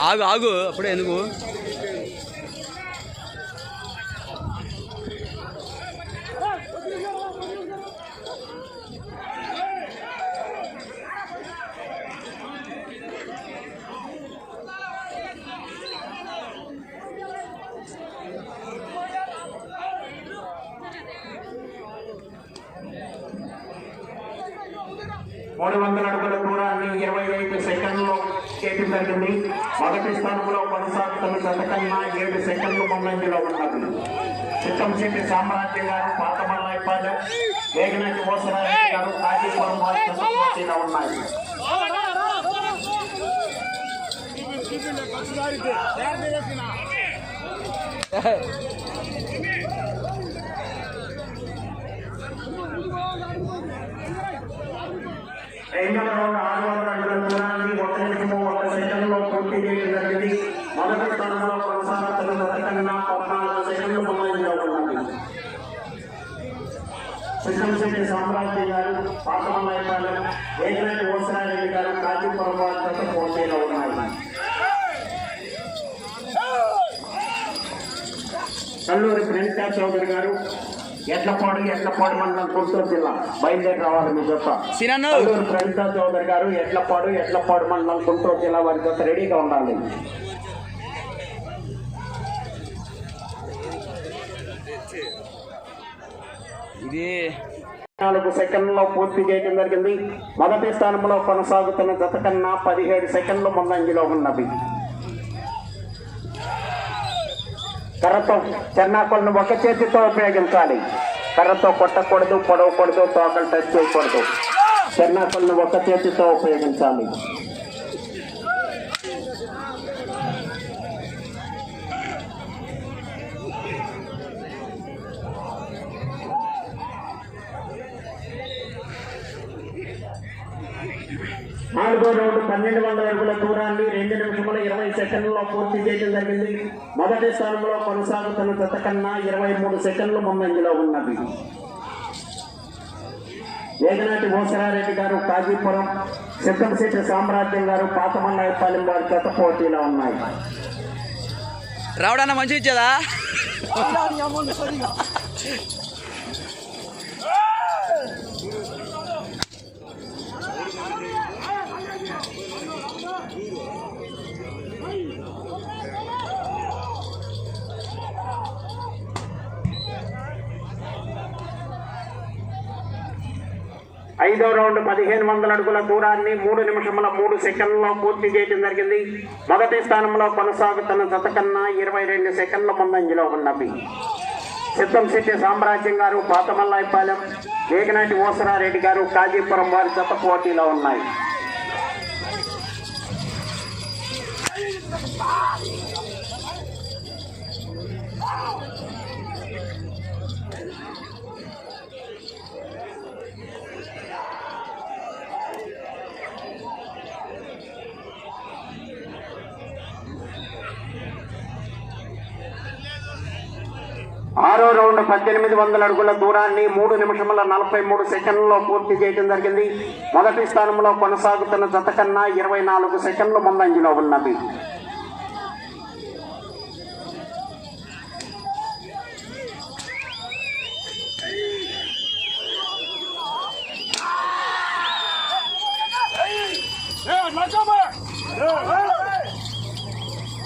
ఆగు ఆగు అప్పుడే ఎందుకు మూడు వందల అడుగుల దూరాన్ని 25 సెకండ్లో చేయడం జరిగింది. మొదటి స్థానంలో కొనసాగుతున్న జతకన్నా 7 సెకండ్లు ముందంజలో ఉన్నది. చిత్తంశెట్టి సామ్రాజ్యం గారు, పాతమల్లాయిపాలెం, వేగనటి ఓసరారెడ్డి గారు, కాజీపురం పోటీలో ఉన్నాయి. రెండవ రౌండ్ 600 అడుగుల దూరాన్ని 1 నిమిషము 1 సెకండ్లో పూర్తి చేయడం జరిగింది. మొదటి స్థానంలో కొనసాగుతున్న జతకన్నా 14 సెకండ్లు ముందంజలో ఉన్నది. చిత్తంశెట్టి సామ్రాజ్యం గారు, పాతమల్లాయిపాలెం, వేగనటి ఓసరారెడ్డి గారు, కాజీపురం పోటీలో ఉన్నాయి. కల్లూరి ప్రణితా చౌదరి గారు, ఎడ్లపాడు మండలం గుంటూరు జిల్లా బయలుదేరి రావాలి. మీ జత కల్లూరి ప్రణితా చౌదరి గారు, ఎడ్లపాడు మండలం గుంటూరు జిల్లా వారి జత రెడీగా ఉండాలి. ఇది 4 సెకండ్లో పూర్తి చేయడం జరిగింది. మొదటి స్థానంలో కొనసాగుతున్న జత కన్నా 17 సెకండ్లు ముందంజలో ఉన్నది. కర్రతో చెన్నాకొలను ఒక చేతితో ఉపయోగించాలి. కర్రతో కొట్టకూడదు, పొడవకూడదు, తోకలు టచ్ చేయకూడదు. చెన్నాకొలను ఒక చేతితో ఉపయోగించాలి. నాలుగో రౌండ్ 1200 అడుగుల దూరాన్ని 2 నిమిషముల 20 సెకండ్లలో పూర్తి చేయడం జరిగింది. మొదటి స్థానంలో కొనసాగుతున్న జత కన్నా 23 సెకండ్లు ముందంజలో ఉన్నది. వేగనాటి ఓసరారెడ్డి గారు, కాజీపురం, చిత్తంశెట్టి సామ్రాజ్యం గారు, పాతమల్లాయిపాలెం వారి జత పోటీలో ఉన్నాయి. రావడాన్న మంచి ఇచ్చేదా 5వ రౌండ్ 1500 అడుగుల దూరాన్ని 3 నిమిషముల 3 సెకండ్లలో పూర్తి చేయడం జరిగింది. మొదటి స్థానంలో కొనసాగుతున్న జత కన్నా 22 సెకండ్ల ముందంజలో ఉన్నది. చిత్తంశెట్టి సామ్రాజ్యం గారు, పాతమల్లాయిపాలెం, వేగనాటి ఓసరారెడ్డి గారు, కాజీపురం వారి జత పోటీలో ఉన్నాయి. ఆరో రౌండ్ 1800 అడుగుల దూరాన్ని 3 నిమిషముల 43 సెకండ్లలో పూర్తి చేయడం జరిగింది. మొదటి స్థానంలో కొనసాగుతున్న జత కన్నా 24 సెకండ్లు ముందంజలో ఉన్నది.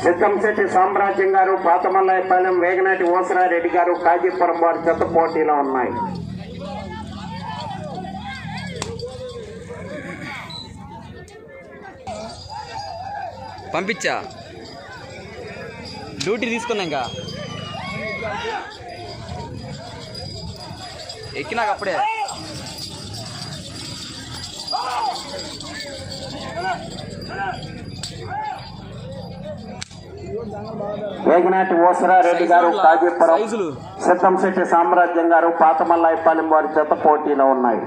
చిత్తంశెట్టి సామ్రాజ్యం గారు, పాతమల్లాయిపాలెం, వేగనాటి ఓసరారెడ్డి గారు, కాజీపురం వారి జత పోటీలో ఉన్నాయి. పంపించా డ్యూటీ తీసుకున్నాక ఎక్కినాక అప్పుడే వేగనాటి ఓసరారెడ్డి గారు, కాజీపురం, చిత్తంశెట్టి సామ్రాజ్యం గారు, పాతమల్లాయిపాలెం వారి జత పోటీలో ఉన్నాయి.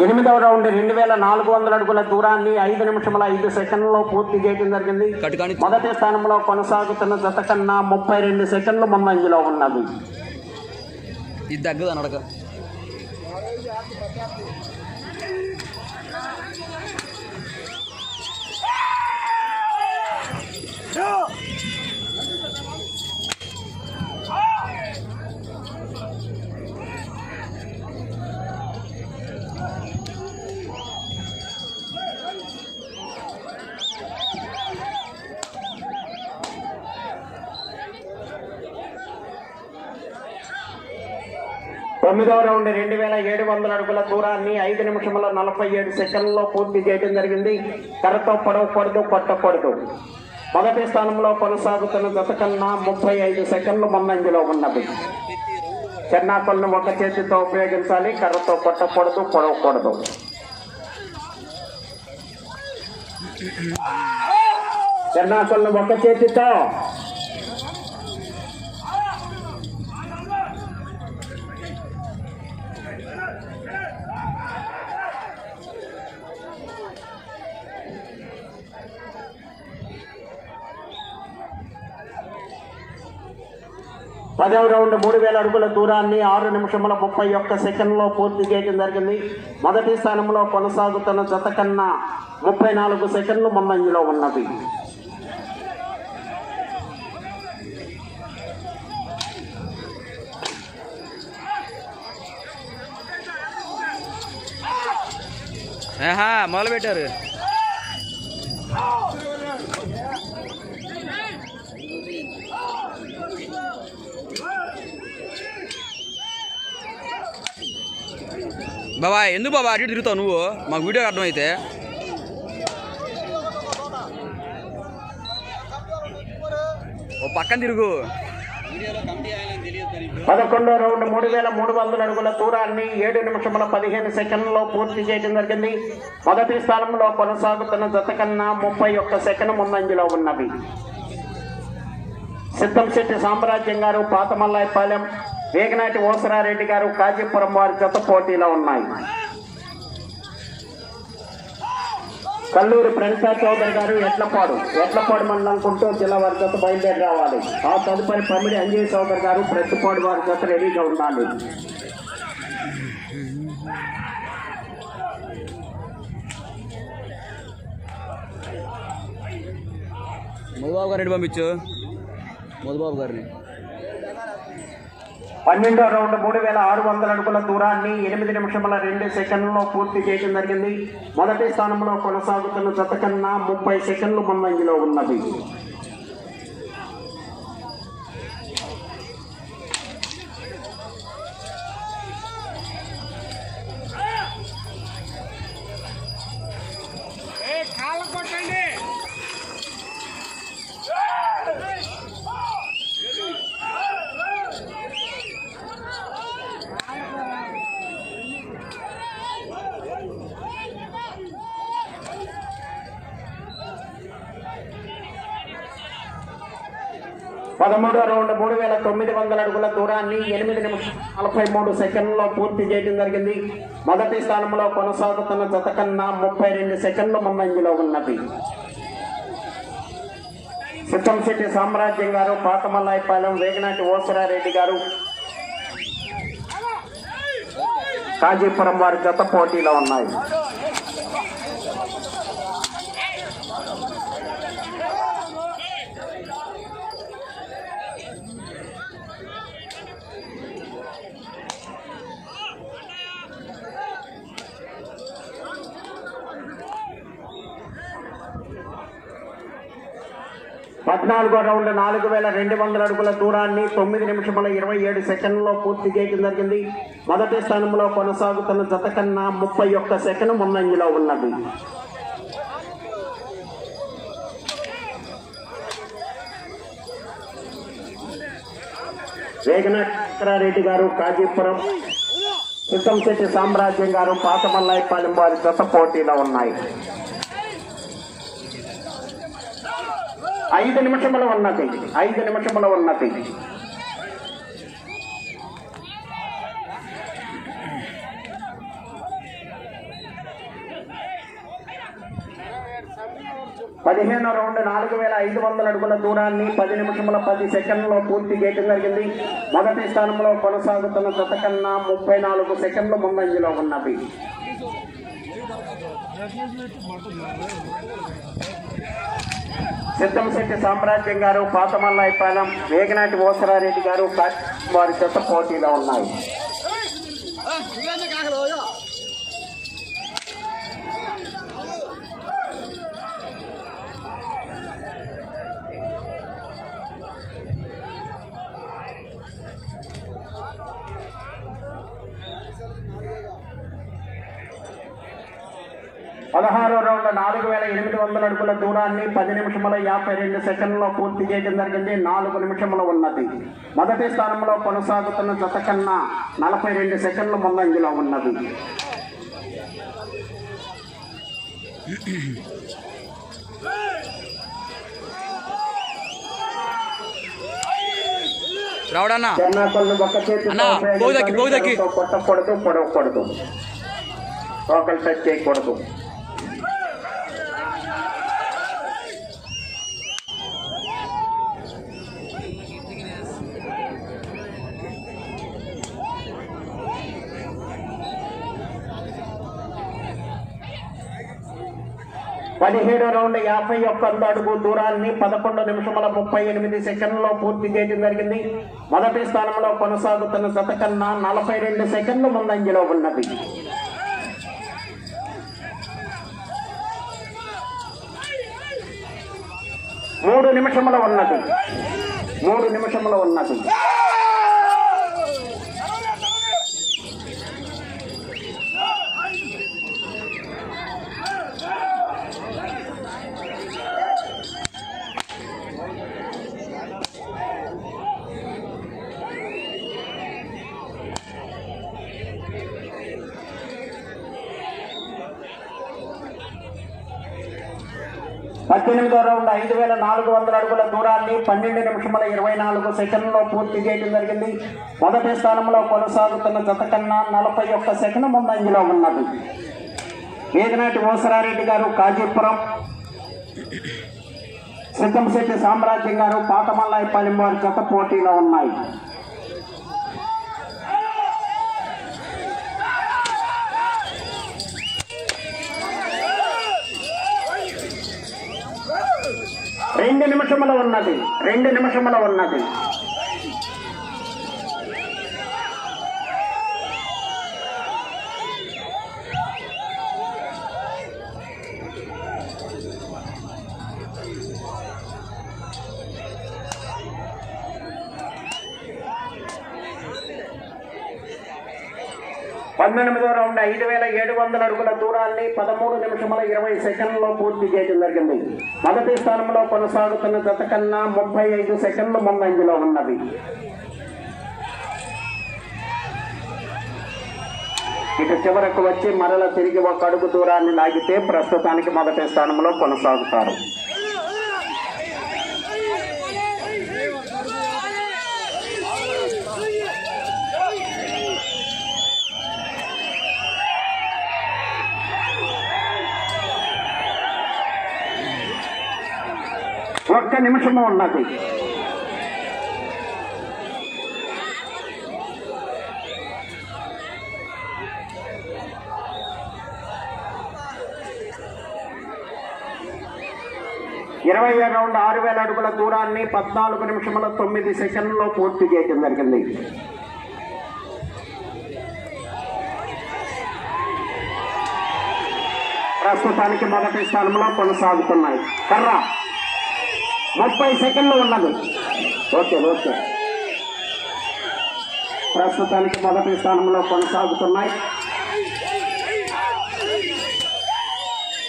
ఎనిమిదవ రౌండ్ 2400 అడుగుల దూరాన్ని 5 నిమిషముల 5 సెకండ్లలో పూర్తి చేయడం జరిగింది. మొదటి స్థానంలో కొనసాగుతున్న జత కన్నా 32 సెకండ్లు ముందంజలో ఉన్నది. ఇది తగ్గదు నడక. తొమ్మిదవ రౌండ్ 2700 అడుగుల దూరాన్ని 5 నిమిషముల 47 సెకండ్లలో పూర్తి చేయడం జరిగింది. కర్రతో పడవకూడదు, కొట్టకూడదు. మొదటి స్థానంలో కొనసాగుతున్న జత కన్నా 35 సెకండ్లు ముందంజలో ఉన్నది. చెన్నాకొలను ఒక చేతితో ఉపయోగించాలి. కర్రతో కొట్టకూడదు, పొడవకూడదు. చెన్నాకొలను ఒక చేతితో పదవ రౌండ్ 3000 అడుగుల దూరాన్ని 6 నిమిషముల 31 సెకండ్లో పూర్తి చేయడం జరిగింది. మొదటి స్థానంలో కొనసాగుతున్న జత కన్నా 34 సెకండ్లు ముందంజలో ఉన్నది. మొదలు పెట్టారు. బాబా ఎందుకు బాబా అటు తిరుగుతావు నువ్వు? మాకు వీడియో అర్థమైతే ఓ పక్కన తిరుగు. 11వ రౌండ్ 3300 అడుగుల దూరాన్ని 7 నిమిషముల 15 సెకండ్లలో పూర్తి చేయడం జరిగింది. మొదటి స్థానంలో కొనసాగుతున్న జత కన్నా 31 సెకండ్ ముందంజలో ఉన్నవి. సిద్ధంశెట్టి సామ్రాజ్యం గారు, పాతమల్లాయపాలెం, వేగనాటి ఓసరారెడ్డి గారు, కాజీపురం వారి జత పోటీలో ఉన్నాయి. కల్లూరు ప్రణితా చౌదరి గారు, ఎట్లపాడు మండలం గుంటూరు జిల్లా వారి జత బయలుదేరి రావాలి. ఆ తదుపరి పమిడి అంజయ్ చౌదరి గారు, ప్రతిపాడు వారి జత రెడీగా ఉండాలి. మధుబాబు గారు రెడీ పంపించు. మధుబాబు గారిని 12వ రౌండ్ 3600 అడుగుల దూరాన్ని 8 నిమిషముల 2 సెకండ్లలో పూర్తి చేయడం జరిగింది. మొదటి స్థానంలో కొనసాగుతున్న జత కన్నా 30 సెకండ్లు ముందంజలో ఉన్నది. పదమూడవ రౌండ్ 3900 అడుగుల దూరాన్ని 8 నిమిషాల 43 సెకండ్లలో పూర్తి చేయడం జరిగింది. మొదటి స్థానంలో కొనసాగుతున్న జత కన్నా 32 సెకండ్లు ముందంజలో ఉన్నది. సిద్ధంశెట్టి సామ్రాజ్యం గారు, పాతమల్లాయపాలెం, వేగనాటి ఓసరారెడ్డి గారు, కాజీపురం వారి జత పోటీలో ఉన్నాయి. పద్నాలుగో రౌండ్ 4200 అడుగుల దూరాన్ని 9 నిమిషముల 27 సెకండ్లలో పూర్తి చేయడం జరిగింది. మొదటి స్థానంలో కొనసాగుతున్న జత కన్నా 31 సెకండ్ ముందంజలో ఉన్నది. వేగనారెడ్డి గారు, కాజీపురం, సిద్ధంశెట్టి సామ్రాజ్యం గారు, పాతమల్లాయపాలెం వారి జత పోటీలో ఉన్నాయి. 5 నిమిషముల ఉన్నది. 5 నిమిషముల ఉన్నది. 15వ రౌండ్ 4500 అడుగుల దూరాన్ని 10 నిమిషముల 10 సెకండ్లలో పూర్తి చేయడం జరిగింది. మొదటి స్థానంలో కొనసాగుతున్న జత కన్నా 34 సెకండ్లు ముందంజలో ఉన్నవి. సిద్ధంశెట్టి సామ్రాజ్యం గారు, పాతమల్లాయిపాలెం, వేగనాటి ఓసరారెడ్డి గారు వారి జత పోటీలో ఉన్నాయి. పదహారో రౌండ్ 4800 అడుగుల దూరాన్ని 10 నిమిషముల 52 సెకండ్లలో పూర్తి చేయడం జరిగింది. 4 నిమిషములు ఉన్నది. మొదటి స్థానంలో కొనసాగుతున్న జత కన్నా 42 సెకండ్ల ముందంజలో ఉన్నది. రావడన్నా ఒక చేతి కొట్టకూడదు, పొడవకూడదు, ఒకరు టచ్ చేయకూడదు. పదిహేడో రౌండ్ 51 అడుగు దూరాన్ని 11 నిమిషముల 38 సెకండ్లలో పూర్తి చేయడం జరిగింది. మొదటి స్థానంలో కొనసాగుతున్న జత కన్నా 42 సెకండ్లు ముందంజలో ఉన్నది. మూడు నిమిషముల ఉన్నది. 3 నిమిషముల ఉన్నది. పద్దెనిమిదో రౌండ్ 5400 అడుగుల దూరాన్ని 12 నిమిషముల 24 సెకండ్లలో పూర్తి చేయడం జరిగింది. మొదటి స్థానంలో కొనసాగుతున్న జత కన్నా 41 సెకండ్ ముందంజలో ఉన్నది. వేగనాటి ఓసరారెడ్డి గారు, కాజీపురం, సిద్ధంశెట్టి సామ్రాజ్యం గారు, పాతమల్లాయిపాలెం వారి జత పోటీలో ఉన్నాయి. రెండు నిమిషముల ఉన్నది. 2 నిమిషముల ఉన్నది. పద్దెనిమిదో రౌండ్ 5700 అడుగుల దూరాన్ని 13 నిమిషముల 20 సెకండ్లలో పూర్తి చేయడం జరిగింది. మొదటి స్థానంలో కొనసాగుతున్న జత కన్నా 35 సెకండ్లు ముందంజలో ఉన్నది. ఇటు చివరకు వచ్చి మరల తిరిగి 1 అడుగు దూరాన్ని లాగితే ప్రస్తుతానికి మొదటి స్థానంలో కొనసాగుతారు. ఒక్క నిమిషము ఉన్నది. ఇరవై రౌండ్ 6000 అడుగుల దూరాన్ని 14 నిమిషముల 9 సెకండ్లలో పూర్తి చేయడం జరిగింది. ప్రస్తుతానికి మొదటి స్థానంలో కొనసాగుతున్నాయి. కర్ర 30 సెకండ్లు ఉన్నది. ఓకే ఓకే ప్రస్తుతానికి మొదటి స్థానంలో కొనసాగుతున్నాయి.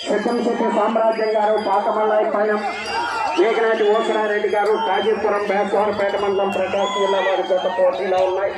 సిద్ధంశెట్టి సామ్రాజ్యం గారు, పాతమల్లాయిపాలెం, వేగనాటి ఓసరారెడ్డి గారు, కాజీపురం, బేసవారపేట మండలం, ప్రకాశం జిల్లా వారి జత పోటీలో ఉన్నాయి.